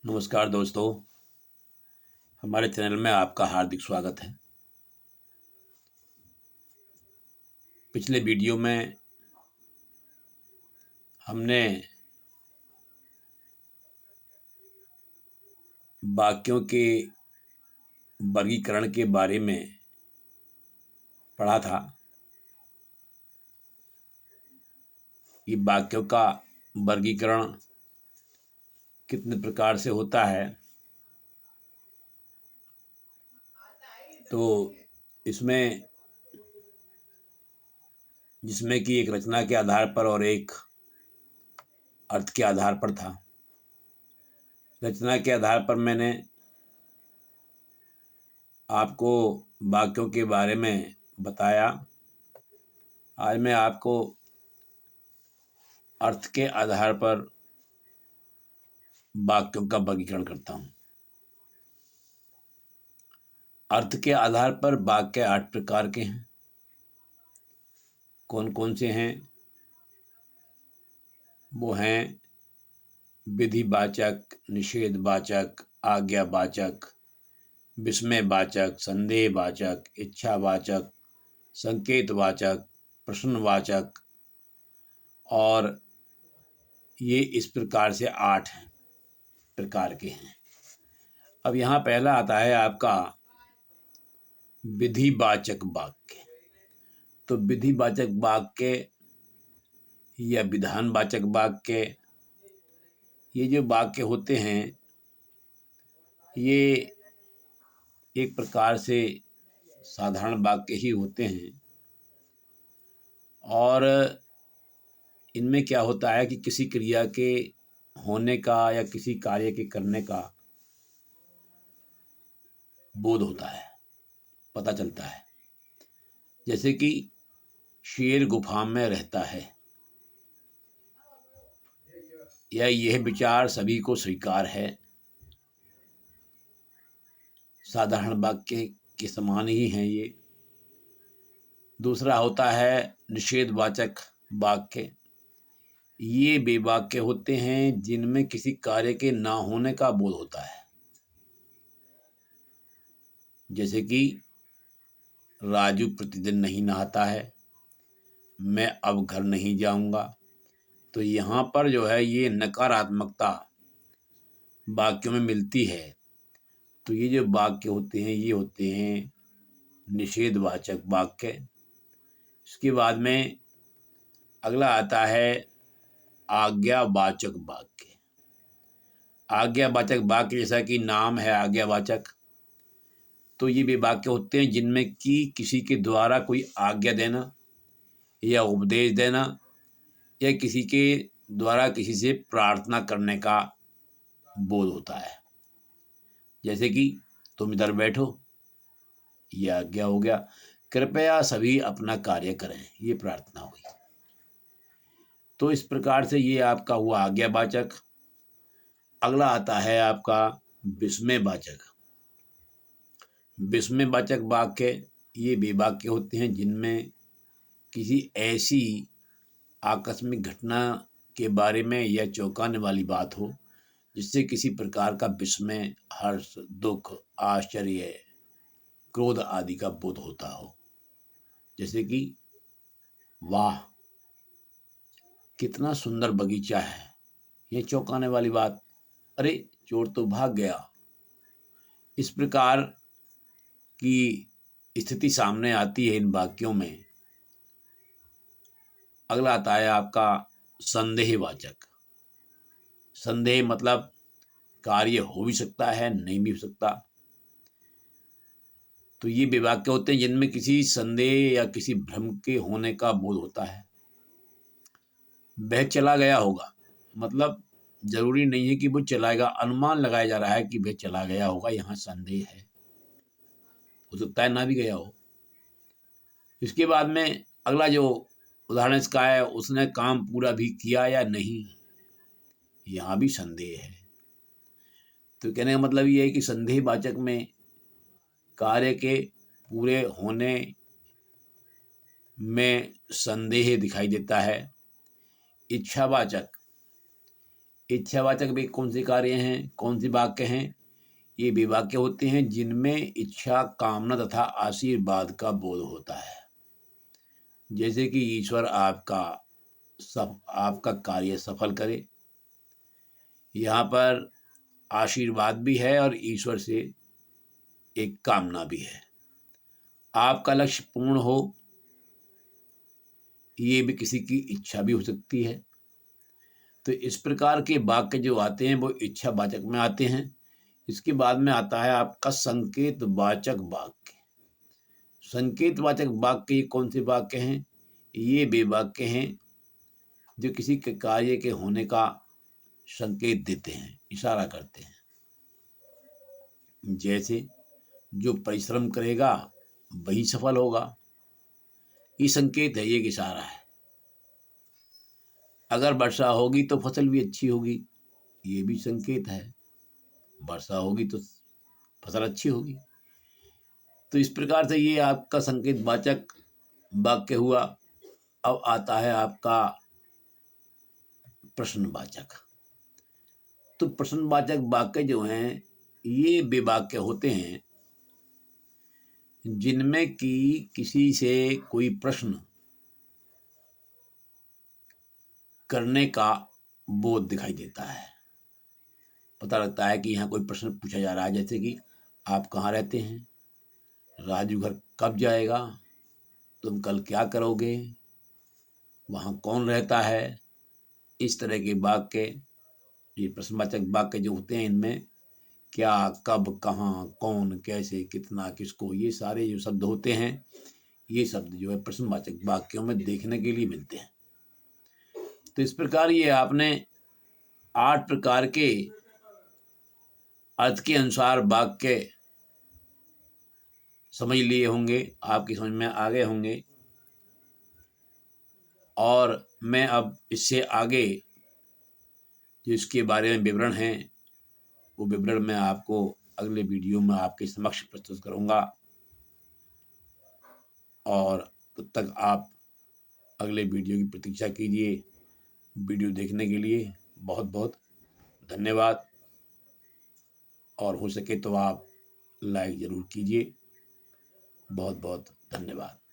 नमस्कार दोस्तों, हमारे चैनल में आपका हार्दिक स्वागत है। पिछले वीडियो में हमने वाक्यों के वर्गीकरण के बारे में पढ़ा था। ये वाक्यों का वर्गीकरण कितने प्रकार से होता है, तो इसमें जिसमें कि एक रचना के आधार पर और एक अर्थ के आधार पर था। रचना के आधार पर मैंने आपको वाक्यों के बारे में बताया। आज मैं आपको अर्थ के आधार पर वाक्यों का वर्गीकरण करता हूँ। अर्थ के आधार पर वाक्य 8 प्रकार के हैं। कौन कौन से हैं? वो हैं विधिवाचक, निषेधवाचक, आज्ञावाचक, विस्मयवाचक, संदेहवाचक, इच्छावाचक, संकेतवाचक, प्रश्नवाचक, और ये इस प्रकार से 8 प्रकार के हैं। अब यहाँ पहला आता है आपका विधिवाचक वाक्य। तो विधिवाचक वाक्य या विधानवाचक वाक्य, ये जो वाक्य होते हैं ये एक प्रकार से साधारण वाक्य ही होते हैं। और इनमें क्या होता है कि किसी क्रिया के होने का या किसी कार्य के करने का बोध होता है, पता चलता है। जैसे कि शेर गुफा में रहता है, या यह विचार सभी को स्वीकार है। साधारण वाक्य के समान ही हैं ये। दूसरा होता है निषेधवाचक वाक्य। ये वे वाक्य होते हैं जिनमें किसी कार्य के ना होने का बोध होता है। जैसे कि राजू प्रतिदिन नहीं नहाता है, मैं अब घर नहीं जाऊंगा। तो यहाँ पर जो है ये नकारात्मकता वाक्यों में मिलती है। तो ये जो वाक्य होते हैं ये होते हैं निषेधवाचक वाक्य। इसके बाद में अगला आता है आज्ञावाचक वाक्य। आज्ञावाचक वाक्य जैसा कि नाम है आज्ञावाचक, तो ये वे वाक्य होते हैं जिनमें कि किसी के द्वारा कोई आज्ञा देना या उपदेश देना या किसी के द्वारा किसी से प्रार्थना करने का बोध होता है। जैसे कि तुम इधर बैठो, ये आज्ञा हो गया। कृपया सभी अपना कार्य करें, ये प्रार्थना हुई। तो इस प्रकार से ये आपका हुआ आज्ञावाचक। अगला आता है आपका विस्मयवाचक। विस्मयवाचक वाक्य ये वे वाक्य होते हैं जिनमें किसी ऐसी आकस्मिक घटना के बारे में या चौंकाने वाली बात हो जिससे किसी प्रकार का विस्मय, हर्ष, दुख, आश्चर्य, क्रोध आदि का बोध होता हो। जैसे कि वाह कितना सुंदर बगीचा है, ये चौंकाने वाली बात। अरे चोर तो भाग गया। इस प्रकार की स्थिति सामने आती है इन वाक्यों में। अगला आता है आपका संदेहवाचक। संदेह मतलब कार्य हो भी सकता है, नहीं भी हो सकता। तो ये वे वाक्य होते हैं जिनमें किसी संदेह या किसी भ्रम के होने का बोध होता है। वह चला गया होगा, मतलब जरूरी नहीं है कि वो चलाएगा, अनुमान लगाया जा रहा है कि वह चला गया होगा, यहाँ संदेह है, हो सकता है ना भी गया हो। इसके बाद में अगला जो उदाहरण इसका है, उसने काम पूरा भी किया या नहीं, यहाँ भी संदेह है। तो कहने का मतलब ये है कि संदेहवाचक में कार्य के पूरे होने में संदेह दिखाई देता है। इच्छावाचक, इच्छावाचक भी कौन से कार्य हैं, कौन से वाक्य हैं? ये वे वाक्य होते हैं जिनमें इच्छा, कामना तथा आशीर्वाद का बोध होता है। जैसे कि ईश्वर आपका कार्य सफल करे। यहाँ पर आशीर्वाद भी है और ईश्वर से एक कामना भी है। आपका लक्ष्य पूर्ण हो, ये भी किसी की इच्छा भी हो सकती है। तो इस प्रकार के वाक्य जो आते हैं वो इच्छावाचक में आते हैं। इसके बाद में आता है आपका संकेतवाचक वाक्य। संकेतवाचक वाक्य कौन से वाक्य हैं? ये वे वाक्य हैं जो किसी के कार्य के होने का संकेत देते हैं, इशारा करते हैं। जैसे जो परिश्रम करेगा वही सफल होगा, ये संकेत है, ये एक इशारा है। अगर वर्षा होगी तो फसल भी अच्छी होगी, ये भी संकेत है। वर्षा होगी तो फसल अच्छी होगी। तो इस प्रकार से ये आपका संकेतवाचक वाक्य हुआ। अब आता है आपका प्रश्नवाचक। तो प्रश्नवाचक वाक्य जो हैं ये वे वाक्य होते हैं जिनमें कि किसी से कोई प्रश्न करने का बोध दिखाई देता है। पता लगता है कि यहाँ कोई प्रश्न पूछा जा रहा है, जैसे कि आप कहाँ रहते हैं, राजू घर कब जाएगा, तुम कल क्या करोगे, वहाँ कौन रहता है। इस तरह के वाक्य, ये प्रश्नवाचक वाक्य जो होते हैं, इनमें क्या, कब, कहाँ, कौन, कैसे, कितना, किसको, ये सारे जो शब्द होते हैं, ये शब्द जो है प्रश्नवाचक वाक्यों में देखने के लिए मिलते हैं। तो इस प्रकार ये आपने 8 प्रकार के अर्थ के अनुसार वाक्य समझ लिए होंगे, आपकी समझ में आ गए होंगे। और मैं अब इससे आगे जो इसके बारे में विवरण है, वो विवरण मैं आपको अगले वीडियो में आपके समक्ष प्रस्तुत करूँगा। और तब तक आप अगले वीडियो की प्रतीक्षा कीजिए। वीडियो देखने के लिए बहुत बहुत धन्यवाद। और हो सके तो आप लाइक ज़रूर कीजिए। बहुत बहुत धन्यवाद।